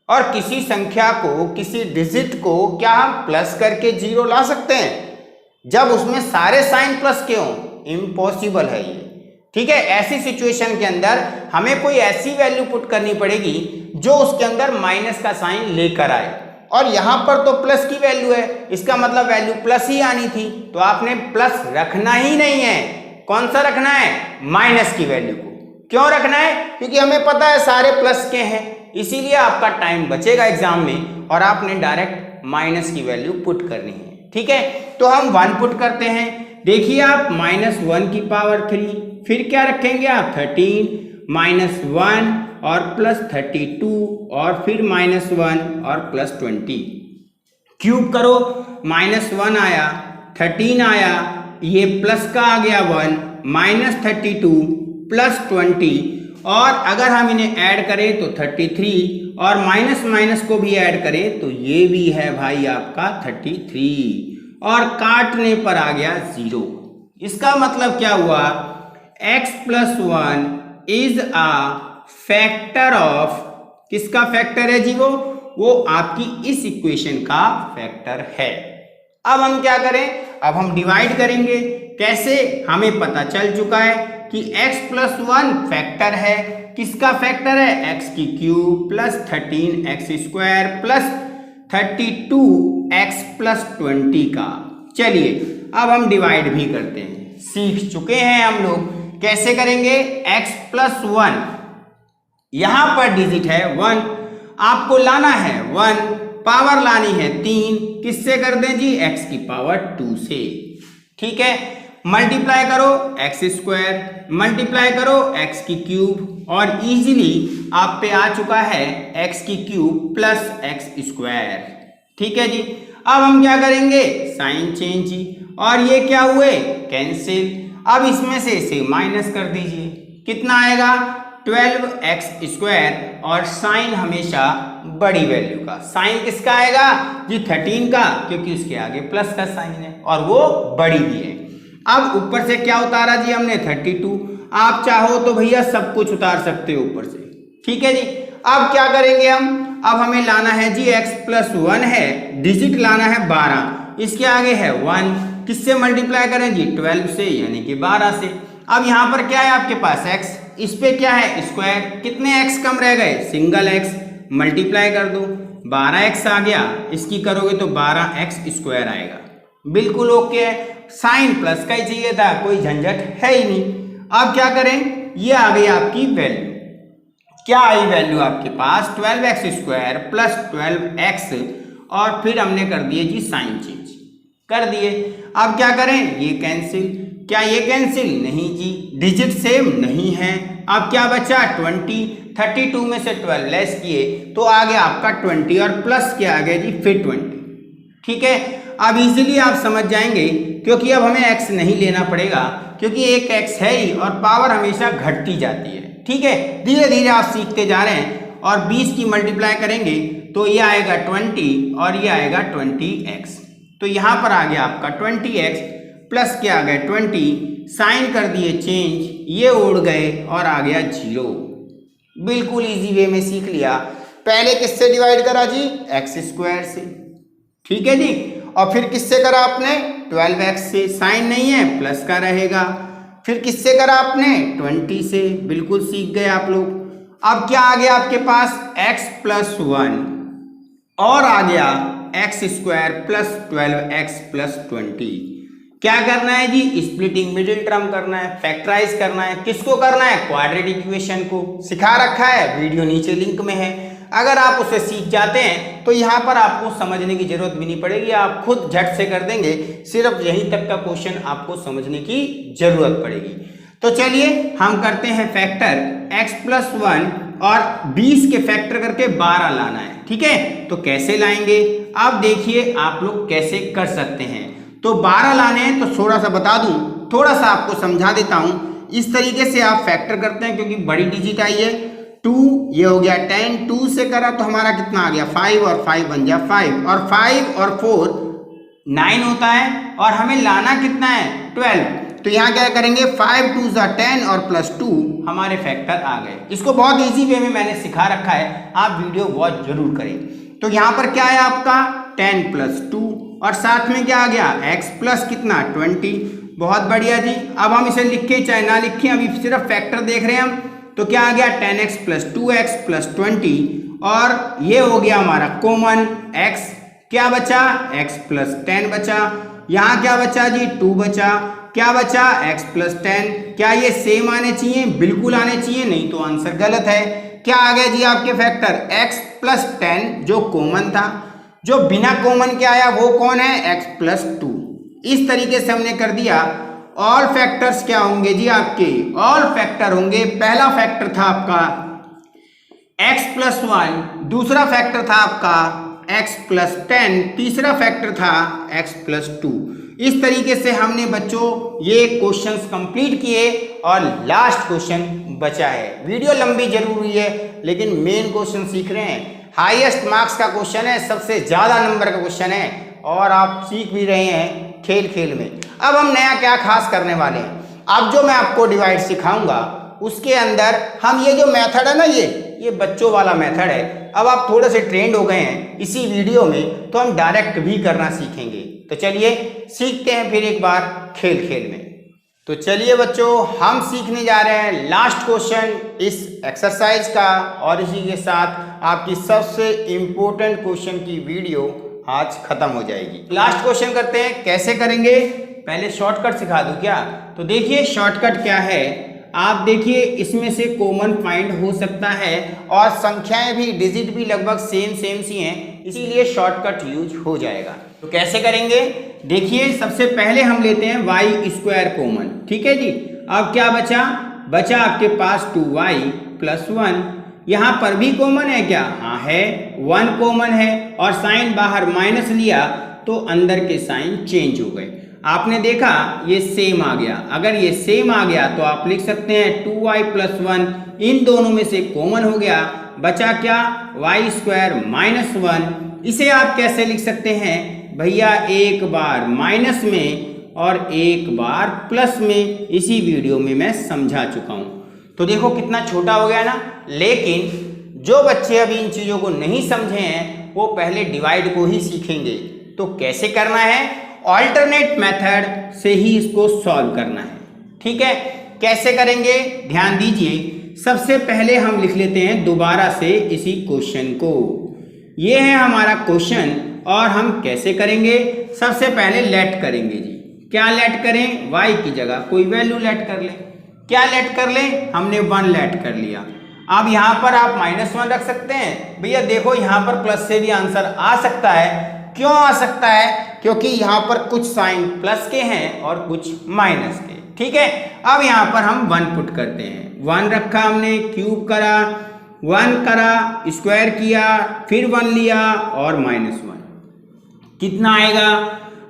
और किसी संख्या को, किसी डिजिट को क्या हम प्लस करके 0 ला सकते हैं जब उसमें सारे साइन प्लस के हों? इम्पॉसिबल है ये। ठीक है, ऐसी सिचुएशन के अंदर हमें कोई ऐसी वैल्यू पुट करनी पड़ेगी जो उसके अंदर माइनस का साइन लेकर आए, और यहां पर तो प्लस की वैल्यू है, इसका मतलब वैल्यू प्लस ही आनी थी, तो आपने प्लस रखना ही नहीं है। कौन सा रखना है? माइनस की वैल्यू को। क्यों रखना है? क्योंकि हमें पता है सारे प्लस के हैं, इसीलिए आपका टाइम बचेगा एग्जाम में और आपने डायरेक्ट माइनस की वैल्यू पुट करनी है। ठीक है, तो हम 1 पुट करते हैं। देखिए आप -1 की पावर 3, फिर क्या रखेंगे आप 13 -1 और प्लस 32 और फिर -1 और प्लस 20। क्यूब करो, -1 आया, 13 आया, ये प्लस का आ गया 1, -32 प्लस 20, और अगर हम इन्हें ऐड करें तो 33 और माइनस माइनस को भी ऐड करें तो ये भी है भाई आपका 33 और काटने पर आ गया 0। इसका मतलब क्या हुआ? x + 1 is a factor of, किसका फैक्टर है जी? वो आपकी इस इक्वेशन का फैक्टर है। अब हम क्या करें? अब हम डिवाइड करेंगे। कैसे? हमें पता चल चुका है कि x + 1 फैक्टर है। किसका फैक्टर है? x की cube plus 13x² plus 32x plus 20 का। चलिए अब हम डिवाइड भी करते हैं। सीख चुके हैं हम लोग कैसे करेंगे। x + 1, यहां पर डिजिट है 1, आपको लाना है 1, पावर लानी है 3, किससे कर दें जी? x की पावर 2 से। ठीक है, मल्टीप्लाई करो x² मल्टीप्लाई करो x की क्यूब और इजीली आप पे आ चुका है x की क्यूब प्लस x²। ठीक है जी, अब हम क्या करेंगे? साइन चेंज जी, और ये क्या हुए? कैंसिल। अब इसमें से इसे माइनस कर दीजिए, कितना आएगा? 12x² और साइन हमेशा बड़ी वैल्यू का। साइन किसका आएगा जी? 13 का, क्योंकि उसके आगे प्लस का साइन है और वो बड़ी भी है। अब ऊपर से क्या उतारा जी हमने? 32। आप चाहो तो भैया सब कुछ उतार सकते हो ऊपर से। ठीक है जी, अब क्या करेंगे हम? अब हमें लाना है जी x + 1 है, डिजिट लाना है 12, इसके आगे है 1, किससे मल्टीप्लाई करें जी? 12 से, यानी कि 12 से। अब यहाँ पर क्या है आपके पास? x, इस पे क्या है? स्क्वायर। कितने x कम रह गए? Single x। मल्टीप्लाई कर दो, 12x आ गया, इसकी करोगे तो 12x² आएगा। बिल्कुल ओके है। साइन प्लस का ही चाहिए था, कोई झंझट है ही नहीं। अब क्या करें, ये आ गई आपकी वैल्यू। क्या आई वैल्यू आपके पास, 12x² प्लस 12x, और फिर हमने कर दिए जी साइन चेंज कर दिए। अब क्या करें, ये कैंसिल, क्या ये कैंसिल, नहीं जी, डिजिट सेम नहीं है। अब क्या बचा, 20, 32 में से 12 लेस किए तो आ गया आपका 20, और प्लस क्या आ गया जी, फिर 20। ठीक है, अब इजीली आप समझ जाएंगे, क्योंकि अब हमें x नहीं लेना पड़ेगा, क्योंकि एक x है ही और पावर हमेशा घटती जाती है। ठीक है, धीरे धीरे आप सीखते जा रहे हैं, और 20 की मल्टीप्लाई करेंगे तो ये आएगा 20 और ये आएगा 20x। तो यहाँ पर आ गया आपका 20x प्लस क्या आ गया 20, साइन कर दिए चेंज, ये उड़ गए और आ गया 0। बिल्कुल इजी वे में सीख लिया। पहले किससे डिवाइड करा जी, x² से। ठीक है जी, और फिर किससे करा आपने, 12x से, साइन नहीं है प्लस का रहेगा। फिर किससे करा आपने, 20 से। बिल्कुल सीख गए आप लोग। अब क्या आ गया आपके पास, x + 1 और आ गया x² प्लस 12x प्लस 20। क्या करना है जी, स्प्लिटिंग मिडिल टर्म करना है, फैक्टराइज करना है। किसको करना है, क्वाड्रेटिक इक्वेशन को। सिखा रखा है, वीडियो नीचे लिंक में है। अगर आप उसे सीख जाते हैं तो यहाँ पर आपको समझने की जरूरत भी नहीं पड़ेगी, आप खुद झट से कर देंगे। सिर्फ यहीं तक का क्वेश्चन आपको समझने की जरूरत पड़ेगी। तो चलिए हम करते हैं फैक्टर, x + 1 और 20 के फैक्टर करके 12 लाना है। ठीक है, तो कैसे लाएंगे, आप देखिए आप लोग कैसे कर सकते हैं। तो 12 लाने हैं, तो थोड़ा सा बता दूं, थोड़ा सा आपको समझा देता हूं। इस तरीके से आप फैक्टर करते हैं, क्योंकि बड़ी डिजिट आई है। 2 ये हो गया 10, 2 से करा तो हमारा कितना आ गया 5, और 5 बन गया 5, और 5 और 4 9 होता है, और हमें लाना कितना है 12। तो यहाँ क्या करेंगे, 5 2 = 10 और प्लस 2 हमारे फैक्टर आ गए। इसको बहुत इजी वे में मैंने सिखा रखा है, आप वीडियो वॉच जरूर करें। तो यहाँ पर क्या है आपका 10 + 2, और साथ में क्या आ गया x प्लस कितना 20। बहुत बढ़िया जी। अब हम इसे लिखें चाहे ना लिखें, अभी सिर्फ फैक्टर देख रहे हैं हम। तो क्या आ गया 10x + 2x + 20, और ये हो गया हमारा कॉमन x। क्या बचा, x + 10 बचा। यहाँ क्या बचा जी 2 बचा। क्या बचा, x + 10। क्या ये सेम आने चाहिए, बिल्कुल आने चाहिए, नहीं तो आंसर गलत है। क्या आ गया जी आपके फैक्टर, x + 10 जो कॉमन था। जो बिना कॉमन के आया वो कौन है, x + 2। इस तरीके से हमने कर दिया। ऑल फैक्टर्स क्या होंगे जी आपके, ऑल फैक्टर होंगे। पहला फैक्टर था आपका x + 1, दूसरा फैक्टर था आपका x + 10, तीसरा फैक्टर था x + 2। इस तरीके से हमने बच्चों ये क्वेश्चंस कंप्लीट किए, और लास्ट क्वेश्चन बचा है। वीडियो लंबी जरूर हुई है, लेकिन मेन क्वेश्चन सीख रहे हैं। हाईएस्ट मार्क्स का क्वेश्चन है, सबसे ज्यादा नंबर का क्वेश्चन है, और आप सीख भी रहे हैं खेल खेल में। अब हम नया क्या खास करने वाले हैं, अब जो मैं आपको डिवाइड सिखाऊंगा उसके अंदर हम ये जो मेथड है ना, ये बच्चों वाला मेथड है। अब आप थोड़े से ट्रेंड हो गए हैं इसी वीडियो में, तो हम डायरेक्ट भी करना सीखेंगे। तो चलिए सीखते हैं फिर एक बार खेल खेल में। तो चलिए बच्चों, हम सीखने जा रहे हैं लास्ट क्वेश्चन इस एक्सरसाइज का, और इसी के साथ आपकी सबसे इम्पोर्टेंट क्वेश्चन की वीडियो आज खत्म हो जाएगी। लास्ट क्वेश्चन करते हैं, कैसे करेंगे, पहले शॉर्टकट सिखा दूं क्या। तो देखिए शॉर्टकट क्या है, आप देखिए इसमें से कॉमन फाइंड हो सकता है, और संख्याएं भी, डिजिट भी लगभग सेम सी हैं, इसीलिए शॉर्टकट यूज हो जाएगा। तो कैसे करेंगे, देखिए सबसे पहले हम लेते हैं y² कॉमन। ठीक है जी। अब क्या बचा आपके पास 2y + 1। यहाँ पर भी कॉमन है क्या, हाँ है, 1 कॉमन है, और साइन बाहर माइनस लिया तो अंदर के साइन चेंज हो गए। आपने देखा ये सेम आ गया। अगर ये सेम आ गया तो आप लिख सकते हैं 2y + 1, इन दोनों में से कॉमन हो गया। बचा क्या, y² - 1। इसे आप कैसे लिख सकते हैं भैया, एक बार माइनस में और एक बार प्लस में। इसी वीडियो में मैं समझा चुका हूं। तो देखो कितना छोटा हो गया ना। लेकिन जो बच्चे अभी इन चीजों को नहीं समझे हैं वो पहले डिवाइड को ही सीखेंगे। तो कैसे करना है, ऑल्टरनेट मेथड से ही इसको सॉल्व करना है। ठीक है, कैसे करेंगे ध्यान दीजिए। सबसे पहले हम लिख लेते हैं दोबारा से इसी क्वेश्चन को। ये है हमारा क्वेश्चन, और हम कैसे करेंगे? सबसे पहले लेट करेंगे जी। क्या लेट करें? y की जगह कोई वैल्यू लेट कर लें। क्या लेट कर लें? हमने 1 लेट कर लिया। अब यहाँ पर आप -1 रख सकते हैं। भैया देखो यहाँ पर प्लस से भी आंसर आ सकता है। क्यों आ सकता है? क्योंकि यहाँ पर कुछ साइन प्लस के हैं और कुछ माइनस के। ठीक है, अब यहाँ पर हम 1 पुट करते हैं। 1 रखा हमने, क्यूब करा, 1 करा, स्क्वायर किया, फिर 1 लिया और -1। कितना आएगा?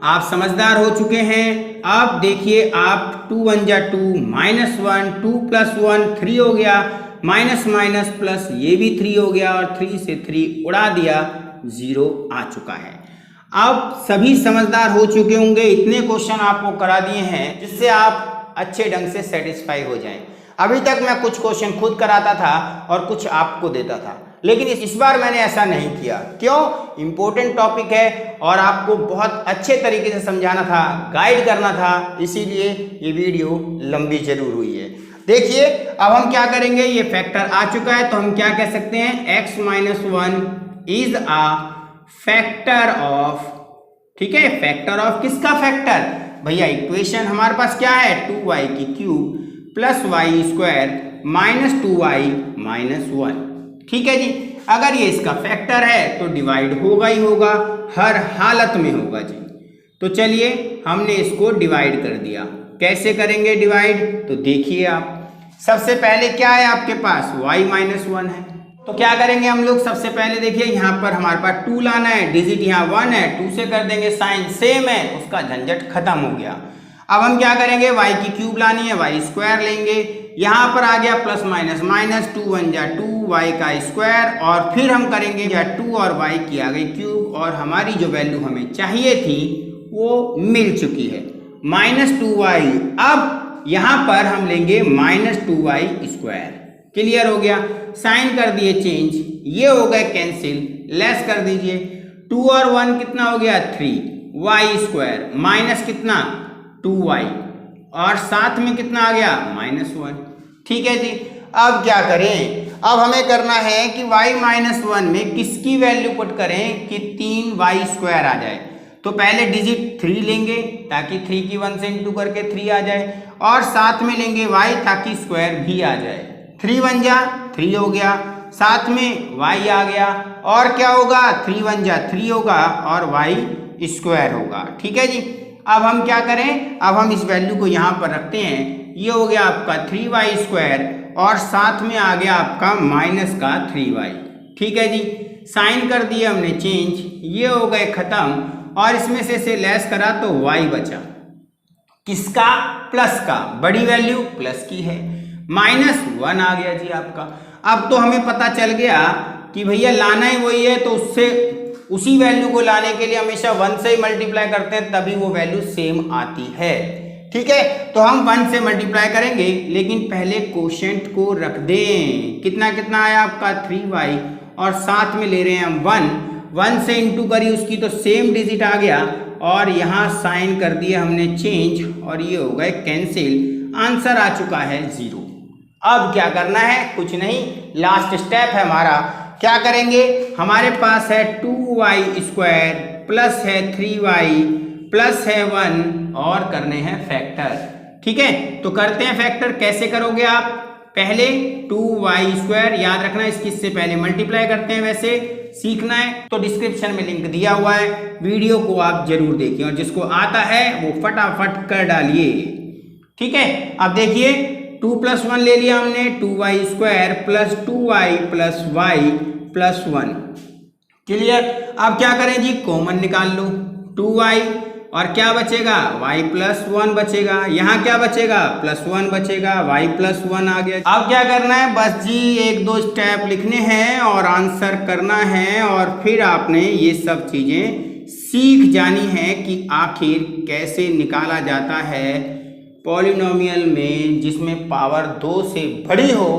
आप समझदार हो चुके हैं। अब देखिए आप 2 1 जा 2, -1, 2 + 1 3 हो गया, माइनस माइनस प्लस ये भी 3 हो गया और 3 से 3 उड़ा दिया, 0 आ चुका है। अब सभी समझदार हो चुके होंगे। इतने क्वेश्चन आपको करा दिए हैं जिससे आप अच्छे ढंग से सेटिस्फाई हो जाएं। अभी तक मैं कुछ क्वेश्चन खुद कराता था और कुछ आपको देता था, लेकिन इस बार मैंने ऐसा नहीं किया। क्यों? इम्पोर्टेंट टॉपिक है और आपको बहुत अच्छे तरीके से समझाना था, गाइड करना था, इसीलिए ये वीडियो लंबी जरूर हुई है। देखिए अब हम क्या करेंगे, ये फैक्टर आ चुका है तो हम क्या कह सकते हैं, x - 1 is a factor of, ठीक है, फैक्टर ऑफ किसका फैक्टर? भैया इक्वेशन हमारे पास क्या है, 2y³ + y² - 2y - 1। ठीक है जी, अगर ये इसका फैक्टर है तो डिवाइड होगा ही होगा, हर हालत में होगा जी। तो चलिए हमने इसको डिवाइड कर दिया। कैसे करेंगे डिवाइड? तो देखिए आप, सबसे पहले क्या है आपके पास, y - 1 है। तो क्या करेंगे हम लोग, सबसे पहले देखिए यहाँ पर हमारे पास 2 लाना है, डिजिट यहाँ 1 है, 2 से कर देंगे, साइन सेम है, उसका झंझट खत्म हो गया। अब हम क्या करेंगे, y³ लानी है, y² लेंगे, यहाँ पर आ गया प्लस माइनस माइनस, 2 1 जा 2, y² और फिर हम करेंगे या 2 और y की आ गई क्यूब और हमारी जो वैल्यू हमें चाहिए थी वो मिल चुकी है, -2y। अब यहाँ पर हम लेंगे -2y²। क्लियर हो गया, साइन कर दिए चेंज, ये हो गए कैंसिल, लेस कर दीजिए, 2 और 1 कितना हो गया, 3, y² माइनस कितना, 2y और साथ में कितना आ गया, -1। ठीक है जी, अब क्या करें, अब हमें करना है कि y - 1 में किसकी वैल्यू पुट करें कि 3y² आ जाए। तो पहले डिजिट 3 लेंगे ताकि 3 की 1 से इंटू करके 3 आ जाए और साथ में लेंगे y ताकि स्क्वायर भी आ जाए। 3 1 जा 3 हो गया, साथ में y आ गया और क्या होगा, 3 1 जा 3 होगा और y² होगा। ठीक है जी, अब हम क्या करें, अब हम इस वैल्यू को यहाँ पर रखते हैं, ये हो गया आपका 3y² और साथ में आ गया आपका -3y। ठीक है जी, साइन कर दिया हमने चेंज, ये हो गए खत्म और इसमें से लेस करा तो y बचा, किसका, प्लस का, बड़ी वैल्यू प्लस की है, -1 आ गया जी आपका। अब तो हमें पता चल गया कि भैया लाना ही वही है, तो उससे उसी वैल्यू को लाने के लिए हमेशा 1 से ही मल्टीप्लाई करते हैं, तभी वो वैल्यू सेम आती है। ठीक है, तो हम 1 से मल्टीप्लाई करेंगे, लेकिन पहले कोशेंट को रख दें। कितना कितना आया आपका, 3y और साथ में ले रहे हैं हम 1 से इंटू करी उसकी तो सेम डिजिट आ गया और यहाँ साइन कर दिया हमने चेंज और ये हो गए कैंसिल, आंसर आ चुका है 0। अब क्या करना है, कुछ नहीं, लास्ट स्टेप है हमारा। क्या करेंगे, हमारे पास है 2y² प्लस है 3y प्लस है 1 और करने हैं फैक्टर। ठीक है, तो करते हैं फैक्टर। कैसे करोगे आप, पहले 2y², याद रखना इससे पहले मल्टीप्लाई करते हैं, वैसे सीखना है तो डिस्क्रिप्शन में लिंक दिया हुआ है, वीडियो को आप जरूर देखिए और जिसको आता है वो फटाफट कर डालिए। ठीक है, अब देखिए 2 + 1 ले लिया हमने, 2y² plus 2y plus y plus 1। Clear, अब क्या करें जी, कॉमन निकाल लो, 2y और क्या बचेगा, y + 1 बचेगा, यहाँ क्या बचेगा, +1 बचेगा, y + 1 आ गया। अब क्या करना है, बस जी 1-2 स्टेप लिखने हैं और आंसर करना है और फिर आपने ये सब चीजें सीख जानी है कि आखिर कैसे निकाला जाता है पॉलिनोमियल में जिसमें पावर 2 से बड़ी हो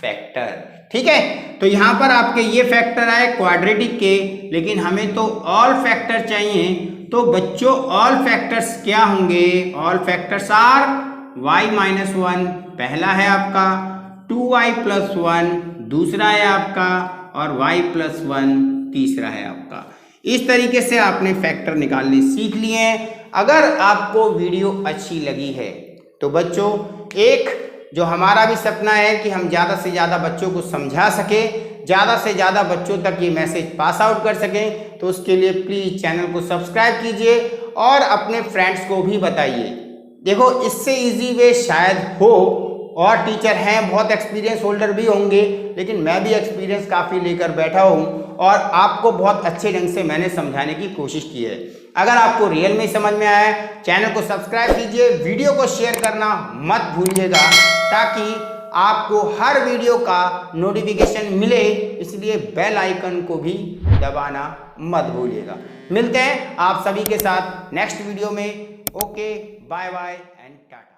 फैक्टर। ठीक है, तो यहाँ पर आपके ये फैक्टर आए क्वाड्रेटिक के, लेकिन हमें तो ऑल फैक्टर चाहिए। तो बच्चों ऑल फैक्टर्स क्या होंगे, ऑल फैक्टर्स आर y - 1 पहला है आपका, 2y + 1 दूसरा है आपका और y + 1 तीसरा है आपका। इस तरीके से आपने फैक्टर निकालने सीख लिए हैं। अगर आपको वीडियो अच्छी लगी है तो बच्चों, एक जो हमारा भी सपना है कि हम ज़्यादा से ज़्यादा बच्चों को समझा सकें, ज़्यादा से ज़्यादा बच्चों तक ये मैसेज पास आउट कर सकें, तो उसके लिए प्लीज़ चैनल को सब्सक्राइब कीजिए और अपने फ्रेंड्स को भी बताइए। देखो, इससे इजी वे शायद हो, और टीचर हैं बहुत एक्सपीरियंस होल्डर भी होंगे, लेकिन मैं भी एक्सपीरियंस काफ़ी लेकर बैठा हूँ और आपको बहुत अच्छे ढंग से मैंने समझाने की कोशिश की है। अगर आपको रियल में समझ में आया, चैनल को सब्सक्राइब कीजिए, वीडियो को शेयर करना मत भूलिएगा, ताकि आपको हर वीडियो का नोटिफिकेशन मिले। इसलिए बेल आइकन को भी दबाना मत भूलिएगा। मिलते हैं आप सभी के साथ नेक्स्ट वीडियो में। Okay, bye bye and Tata.